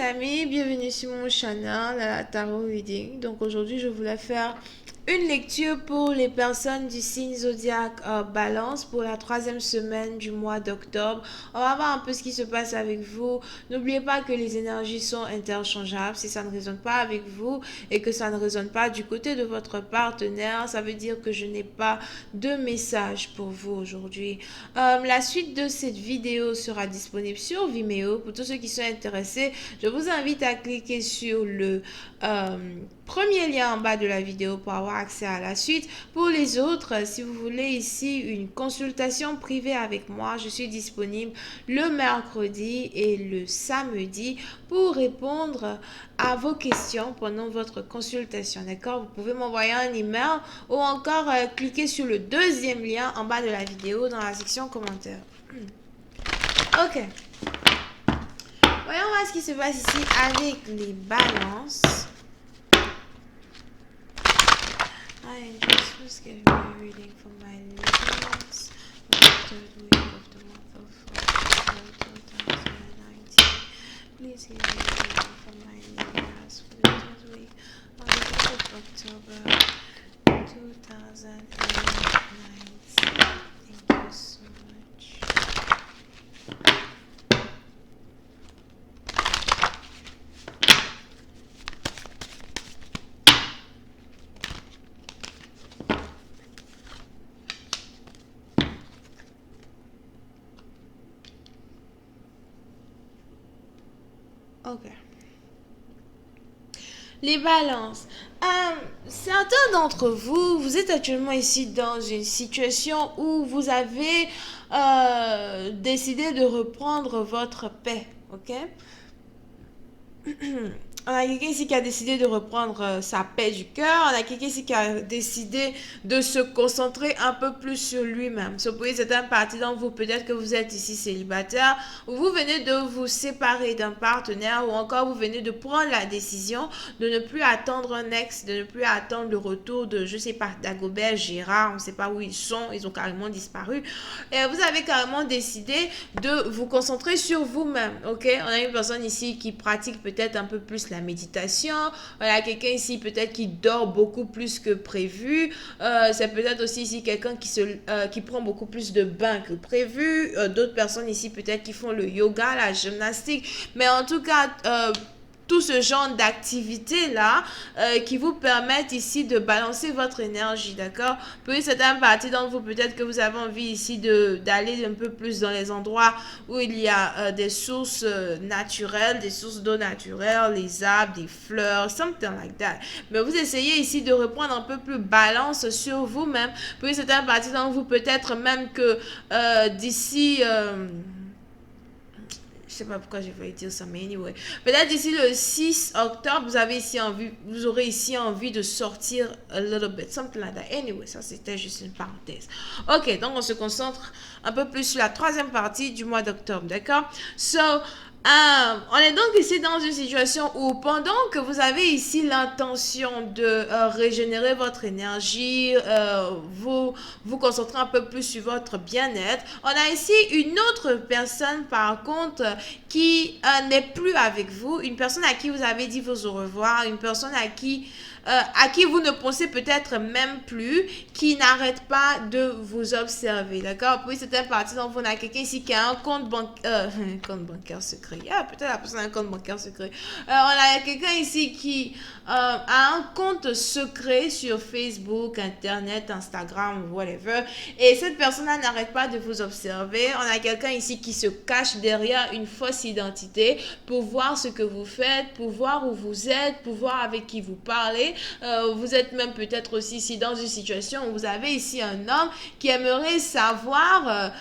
amis, bienvenue sur mon channel la Tarot Reading. Donc aujourd'hui je voulais faire une lecture pour les personnes du signe zodiaque Balance pour la troisième semaine du mois d'octobre. On va voir un peu ce qui se passe avec vous. N'oubliez pas que les énergies sont interchangeables. Si ça ne résonne pas avec vous et que ça ne résonne pas du côté de votre partenaire, ça veut dire que je n'ai pas de message pour vous aujourd'hui. La suite de cette vidéo sera disponible sur Vimeo. Pour tous ceux qui sont intéressés, je vous invite à cliquer sur le premier lien en bas de la vidéo pour avoir accès à la suite. Pour les autres, si vous voulez ici une consultation privée avec moi, je suis disponible le mercredi et le samedi pour répondre à vos questions pendant votre consultation. D'accord? Vous pouvez m'envoyer un email ou encore cliquer sur le deuxième lien en bas de la vidéo dans la section commentaires. Ok. Voyons voir ce qui se passe ici avec les balances. I just give me a reading for my listeners for the third week of the month of October 2019. Please give me a reading for my listeners for the third week of the month of October 2019. Thank you so much. Ok. Les balances. Certains d'entre vous, vous êtes actuellement ici dans une situation où vous avez décidé de reprendre votre paix. Ok? On a quelqu'un ici qui a décidé de reprendre sa paix du cœur. On a quelqu'un ici qui a décidé de se concentrer un peu plus sur lui-même. So, pour certaines parties d'entre vous, peut-être que vous êtes ici célibataire, ou vous venez de vous séparer d'un partenaire, ou encore vous venez de prendre la décision de ne plus attendre un ex, de ne plus attendre le retour de, je sais pas, Dagobert, Gérard, on ne sait pas où ils sont, ils ont carrément disparu. Et vous avez carrément décidé de vous concentrer sur vous-même, ok? On a une personne ici qui pratique peut-être un peu plus la méditation. Voilà, quelqu'un ici peut-être qui dort beaucoup plus que prévu. C'est peut-être aussi ici quelqu'un qui prend beaucoup plus de bains que prévu. D'autres personnes ici peut-être qui font le yoga, la gymnastique. Mais en tout cas, tout ce genre d'activités-là qui vous permettent ici de balancer votre énergie, d'accord? Puis certaines parties d'entre vous, peut-être que vous avez envie ici d'aller un peu plus dans les endroits où il y a des sources naturelles, des sources d'eau naturelle, les arbres, des fleurs, something like that. Mais vous essayez ici de reprendre un peu plus balance sur vous-même. Puis certaines parties d'entre vous, peut-être même que d'ici... je sais pas pourquoi j'ai failli dire ça, mais anyway. Peut-être d'ici le 6 octobre, vous aurez ici envie de sortir a little bit, something like that. Anyway, ça c'était juste une parenthèse. Ok, donc on se concentre un peu plus sur la troisième partie du mois d'octobre, d'accord? So, on est donc ici dans une situation où pendant que vous avez ici l'intention de régénérer votre énergie, vous concentrer un peu plus sur votre bien-être, on a ici une autre personne par contre qui n'est plus avec vous, une personne à qui vous avez dit vos au revoir, une personne à qui vous ne pensez peut-être même plus, qui n'arrête pas de vous observer, d'accord? Puis c'est un parti dont on a quelqu'un ici qui a un compte bancaire, compte bancaire secret. Yeah, peut-être la personne a un compte bancaire secret. On a quelqu'un ici qui a un compte secret sur Facebook, Internet, Instagram, whatever. Et cette personne-là n'arrête pas de vous observer. On a quelqu'un ici qui se cache derrière une fausse identité pour voir ce que vous faites, pour voir où vous êtes, pour voir avec qui vous parlez. Vous êtes même peut-être aussi ici dans une situation où vous avez ici un homme qui aimerait savoir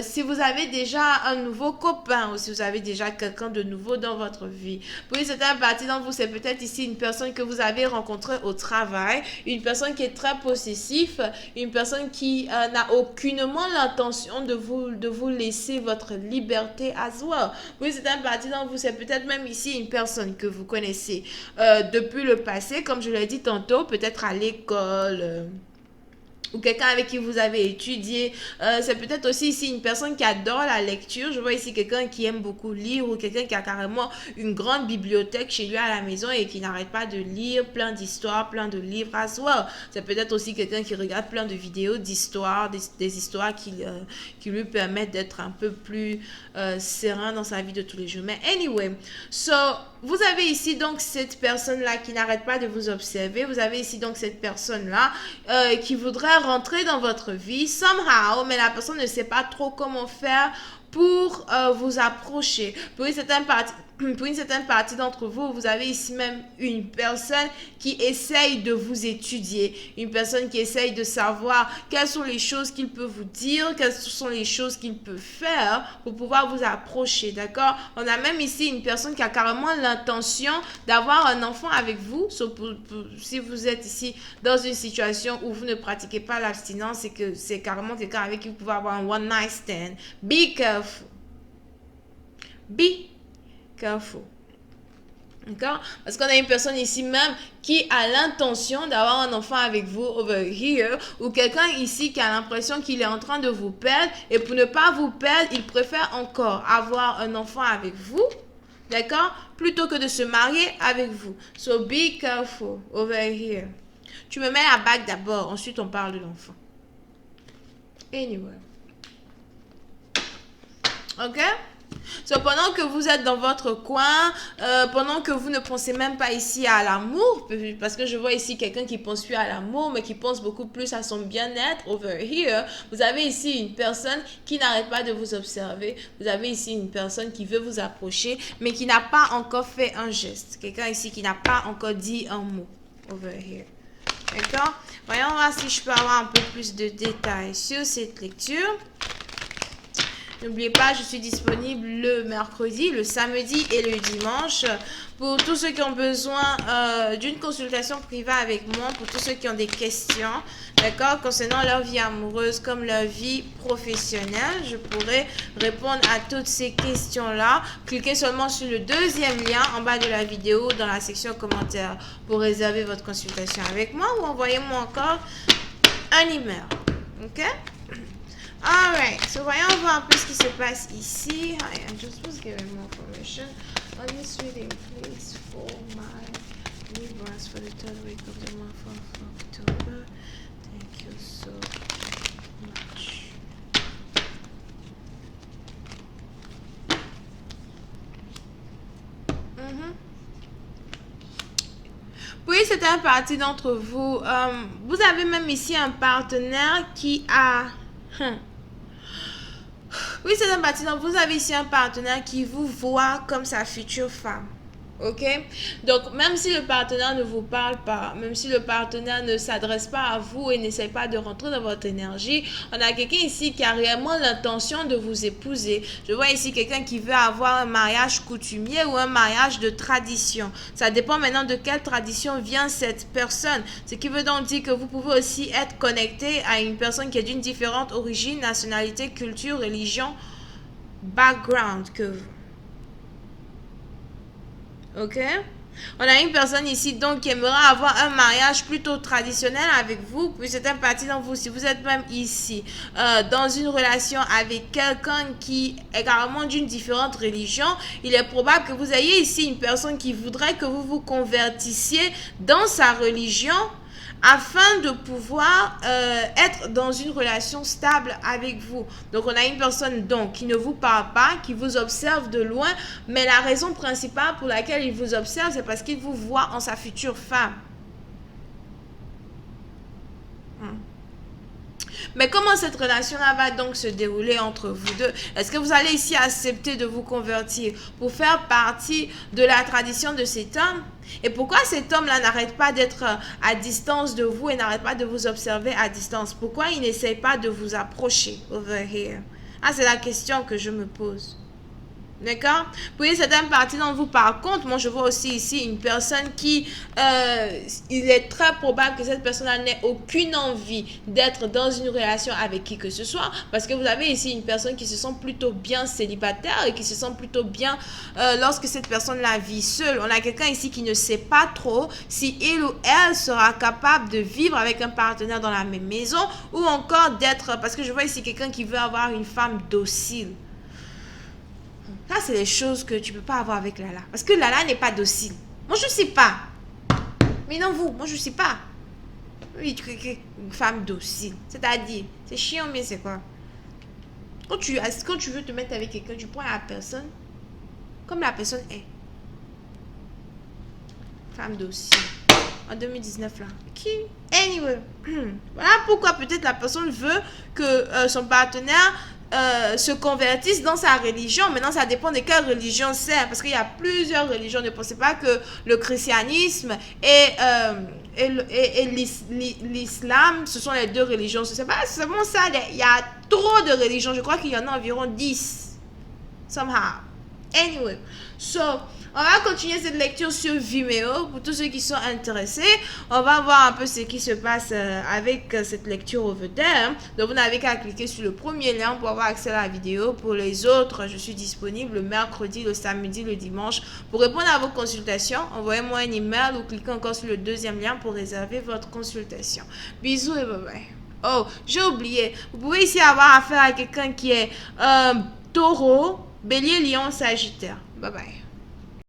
si vous avez déjà un nouveau copain ou si vous avez déjà quelqu'un de nouveau dans votre vie. Pour certaines parties d'entre vous, c'est peut-être ici une personne que vous avez rencontrée au travail, une personne qui est très possessive, une personne qui n'a aucunement l'intention de vous laisser votre liberté as well. Pour certaines parties d'entre vous, c'est peut-être même ici une personne que vous connaissez depuis le passé, comme je l'ai dit tantôt, peut-être à l'école, ou quelqu'un avec qui vous avez étudié. C'est peut-être aussi ici une personne qui adore la lecture. Je vois ici quelqu'un qui aime beaucoup lire ou quelqu'un qui a carrément une grande bibliothèque chez lui à la maison et qui n'arrête pas de lire plein d'histoires, plein de livres as well. C'est peut-être aussi quelqu'un qui regarde plein de vidéos d'histoires, des histoires qui lui permettent d'être un peu plus serein dans sa vie de tous les jours. Mais anyway, so vous avez ici donc cette personne-là qui n'arrête pas de vous observer. Vous avez ici donc cette personne-là qui voudrait rentrer dans votre vie somehow, mais la personne ne sait pas trop comment faire pour vous approcher. Pour une certaine partie d'entre vous, vous avez ici même une personne qui essaye de vous étudier, une personne qui essaye de savoir quelles sont les choses qu'il peut vous dire, quelles sont les choses qu'il peut faire pour pouvoir vous approcher, d'accord? On a même ici une personne qui a carrément l'intention d'avoir un enfant avec vous. Si vous êtes ici dans une situation où vous ne pratiquez pas l'abstinence, c'est que c'est carrément quelqu'un avec qui vous pouvez avoir un one night stand. Be careful. Be careful. D'accord? Parce qu'on a une personne ici même qui a l'intention d'avoir un enfant avec vous over here, ou quelqu'un ici qui a l'impression qu'il est en train de vous perdre, et pour ne pas vous perdre, il préfère encore avoir un enfant avec vous, d'accord? Plutôt que de se marier avec vous. So be careful over here. Tu me mets la bague d'abord, ensuite on parle de l'enfant. Anyway. Ok? So, pendant que vous êtes dans votre coin, pendant que vous ne pensez même pas ici à l'amour, parce que je vois ici quelqu'un qui pense plus à l'amour, mais qui pense beaucoup plus à son bien-être over here, vous avez ici une personne qui n'arrête pas de vous observer, vous avez ici une personne qui veut vous approcher, mais qui n'a pas encore fait un geste, quelqu'un ici qui n'a pas encore dit un mot over here. D'accord? Voyons voir si je peux avoir un peu plus de détails sur cette lecture. N'oubliez pas, je suis disponible le mercredi, le samedi et le dimanche pour tous ceux qui ont besoin d'une consultation privée avec moi, pour tous ceux qui ont des questions, d'accord, concernant leur vie amoureuse comme leur vie professionnelle. Je pourrai répondre à toutes ces questions-là. Cliquez seulement sur le deuxième lien en bas de la vidéo dans la section commentaires pour réserver votre consultation avec moi ou envoyez-moi encore un email. Ok? Alright, so voyons voir un peu ce qui se passe ici. Hi, I just was given more information on this reading, please, for my Libras for the third week of the month of October. Thank you so much. Puis, c'est un parti d'entre vous. Vous avez même ici un partenaire qui a... Oui, c'est un bâtiment. Vous avez ici un partenaire qui vous voit comme sa future femme. Ok? Donc, même si le partenaire ne vous parle pas, même si le partenaire ne s'adresse pas à vous et n'essaie pas de rentrer dans votre énergie, on a quelqu'un ici qui a réellement l'intention de vous épouser. Je vois ici quelqu'un qui veut avoir un mariage coutumier ou un mariage de tradition. Ça dépend maintenant de quelle tradition vient cette personne. Ce qui veut donc dire que vous pouvez aussi être connecté à une personne qui est d'une différente origine, nationalité, culture, religion, background que vous. Ok? On a une personne ici donc qui aimerait avoir un mariage plutôt traditionnel avec vous. Puis c'est un parti dans vous. Si vous êtes même ici dans une relation avec quelqu'un qui est carrément d'une différente religion, il est probable que vous ayez ici une personne qui voudrait que vous vous convertissiez dans sa religion afin de pouvoir être dans une relation stable avec vous. Donc, on a une personne donc qui ne vous parle pas, qui vous observe de loin, mais la raison principale pour laquelle il vous observe, c'est parce qu'il vous voit en sa future femme. Mais comment cette relation-là va donc se dérouler entre vous deux? Est-ce que vous allez ici accepter de vous convertir pour faire partie de la tradition de cet homme? Et pourquoi cet homme-là n'arrête pas d'être à distance de vous et n'arrête pas de vous observer à distance? Pourquoi il n'essaye pas de vous approcher over here? Ah, c'est la question que je me pose. D'accord? Pour une certaine partie d'entre vous, par contre, moi je vois aussi ici une personne qui, il est très probable que cette personne-là n'ait aucune envie d'être dans une relation avec qui que ce soit, parce que vous avez ici une personne qui se sent plutôt bien célibataire et qui se sent plutôt bien lorsque cette personne-là vit seule. On a quelqu'un ici qui ne sait pas trop si il ou elle sera capable de vivre avec un partenaire dans la même maison ou encore d'être, parce que je vois ici quelqu'un qui veut avoir une femme docile. Ça, c'est les choses que tu peux pas avoir avec Lala. Parce que Lala n'est pas docile. Moi, je ne sais pas. Mais non, vous, moi, je ne sais pas. Oui, une femme docile. C'est-à-dire, c'est chiant, mais c'est quoi? Quand tu veux te mettre avec quelqu'un, tu prends la personne comme la personne est. Femme docile. En 2019, là. Qui? Anyway. Voilà pourquoi peut-être la personne veut que son partenaire se convertissent dans sa religion. Maintenant, ça dépend de quelle religion c'est, parce qu'il y a plusieurs religions. Ne pensez pas que le christianisme et l'islam, ce sont les deux religions. Ce n'est pas seulement ça. Il y a trop de religions. Je crois qu'il y en a environ 10. Somehow. Anyway. So, on va continuer cette lecture sur Vimeo pour tous ceux qui sont intéressés. On va voir un peu ce qui se passe avec cette lecture over there. Donc, vous n'avez qu'à cliquer sur le premier lien pour avoir accès à la vidéo. Pour les autres, je suis disponible le mercredi, le samedi, le dimanche. Pour répondre à vos consultations, envoyez-moi un email ou cliquez encore sur le deuxième lien pour réserver votre consultation. Bisous et bye bye. Oh, j'ai oublié. Vous pouvez ici avoir affaire à quelqu'un qui est taureau, bélier, lion, sagittaire. Bye bye.